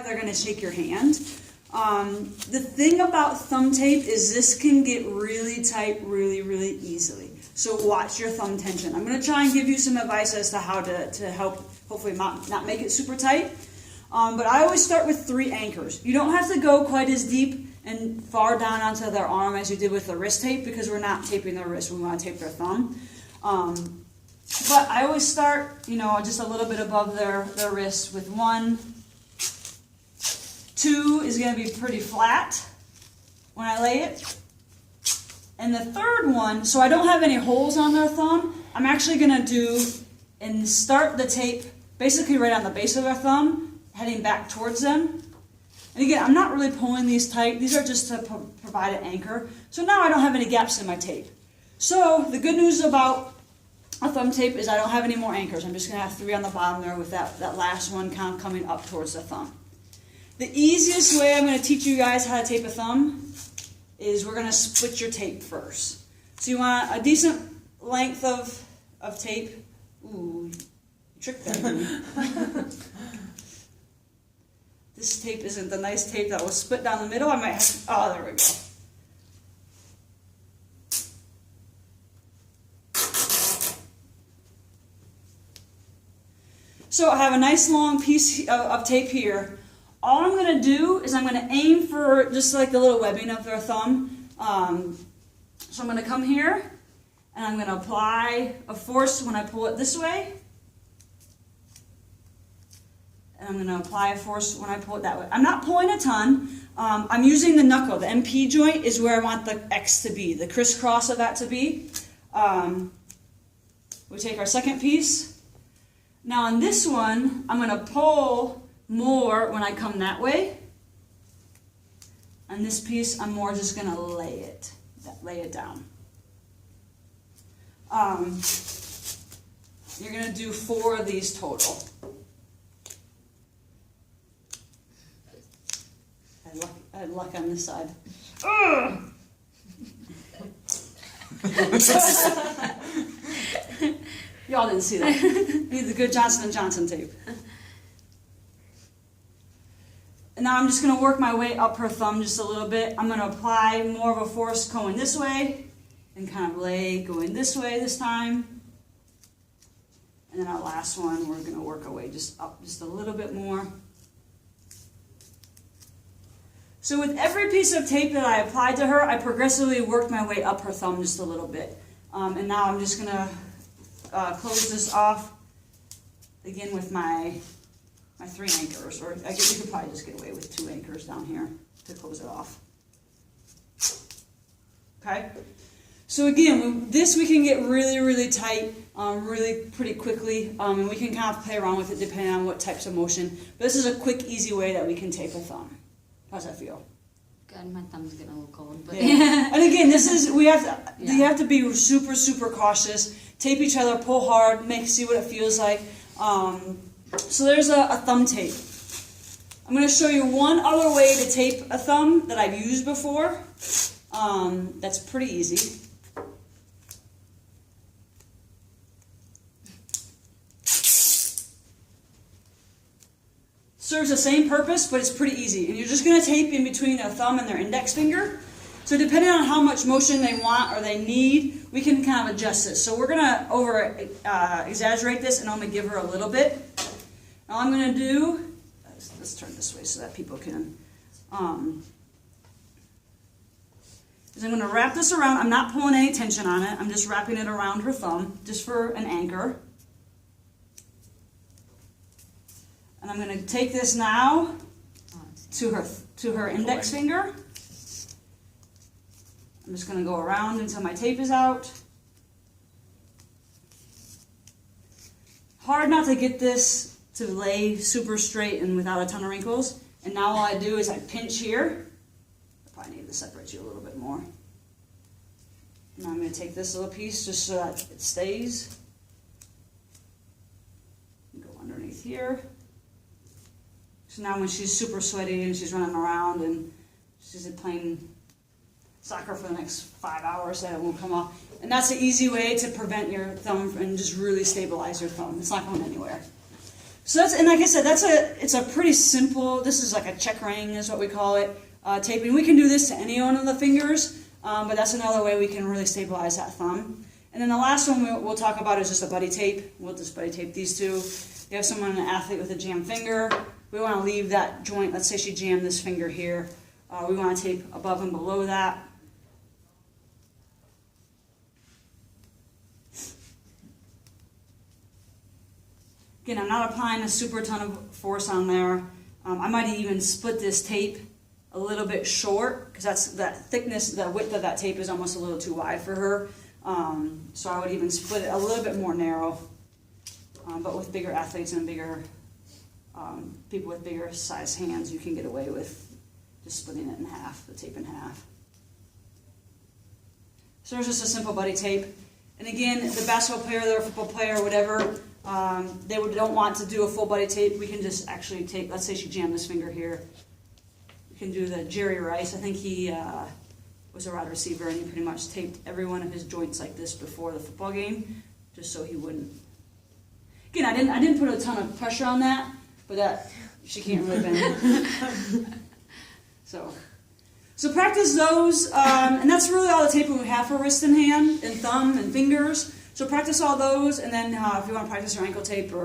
They're going to shake your hand. The thing about thumb tape is this can get really tight really easily. So watch your thumb tension. I'm going to try and give you some advice as to how to help hopefully not make it super tight. But I always start with 3 anchors. You don't have to go quite as deep and far down onto their arm as you did with the wrist tape because we're not taping their wrist, we want to tape their thumb. But I always start, just a little bit above their wrist with 1. 2 is going to be pretty flat when I lay it. And the third one, so I don't have any holes on their thumb, I'm actually going to do and start the tape basically right on the base of their thumb, heading back towards them. And again, I'm not really pulling these tight. These are just to provide an anchor. So now I don't have any gaps in my tape. So the good news about a thumb tape is I don't have any more anchors. I'm just going to have 3 on the bottom there with that last one kind of coming up towards the thumb. The easiest way I'm going to teach you guys how to tape a thumb is we're going to split your tape first. So you want a decent length of tape. Ooh, you tricked me. This tape isn't the nice tape that was split down the middle. I might have to, oh, there we go. So I have a nice long piece of tape here. All I'm going to do is I'm going to aim for just like the little webbing of their thumb. So I'm going to come here and I'm going to apply a force when I pull it this way. And I'm going to apply a force when I pull it that way. I'm not pulling a ton. I'm using the knuckle. The MP joint is where I want the X to be, the crisscross of that to be. We take our second piece. Now on this one, I'm going to pull more when I come that way. On this piece, I'm more just going to lay it down. You're going to do 4 of these total. I had luck on this side. Y'all didn't see that. Need the good Johnson & Johnson tape. And now I'm just going to work my way up her thumb just a little bit. I'm going to apply more of a force going this way and kind of lay going this way this time. And then our last one, we're going to work our way just up just a little bit more. So with every piece of tape that I applied to her, I progressively worked my way up her thumb just a little bit. And now I'm just going to close this off again with my 3 anchors, or I guess you could probably just get away with 2 anchors down here to close it off. Okay? So again, we can get really tight, really pretty quickly, and we can kind of play around with it depending on what types of motion. But this is a quick, easy way that we can tape a thumb. How's that feel? Good, my thumb's getting a little cold. But yeah. And again, you have to be super cautious. Tape each other, pull hard, see what it feels like. So there's a thumb tape. I'm going to show you one other way to tape a thumb that I've used before. That's pretty easy. Serves the same purpose, but it's pretty easy. And you're just going to tape in between their thumb and their index finger. So depending on how much motion they want or they need, we can kind of adjust this. So we're going to exaggerate this and only give her a little bit. All I'm going to do, let's turn this way so that people can, is I'm going to wrap this around. I'm not pulling any tension on it. I'm just wrapping it around her thumb just for an anchor. And I'm going to take this now to her index finger. I'm just going to go around until my tape is out. Hard not to get this to lay super straight and without a ton of wrinkles. And now all I do is I pinch here. I probably need to separate you a little bit more. Now I'm going to take this little piece just so that it stays. Go underneath here. So now when she's super sweaty and she's running around and she's playing soccer for the next 5 hours, that it won't come off. And that's an easy way to prevent your thumb and just really stabilize your thumb. It's not going anywhere. So that's, and like I said, it's a pretty simple, this is like a check ring is what we call it, taping. We can do this to any one of the fingers, but that's another way we can really stabilize that thumb. And then the last one we'll talk about is just a buddy tape. We'll just buddy tape these two. You have someone, an athlete with a jammed finger. We want to leave that joint, let's say she jammed this finger here. We want to tape above and below that. Again, I'm not applying a super ton of force on there. I might even split this tape a little bit short because that thickness, the width of that tape is almost a little too wide for her. So I would even split it a little bit more narrow. But with bigger athletes and bigger people with bigger size hands, you can get away with just splitting it in half, the tape in half. So there's just a simple buddy tape. And again, the basketball player, the football player, whatever, they don't want to do a full buddy tape. We can just actually tape, let's say she jammed this finger here. We can do the Jerry Rice. I think he was a wide receiver and he pretty much taped every one of his joints like this before the football game, just so he wouldn't. Again, I didn't put a ton of pressure on that, but that she can't really bend. So practice those, and that's really all the taping we have for wrist and hand and thumb and fingers. So practice all those, and then if you want to practice your ankle tape or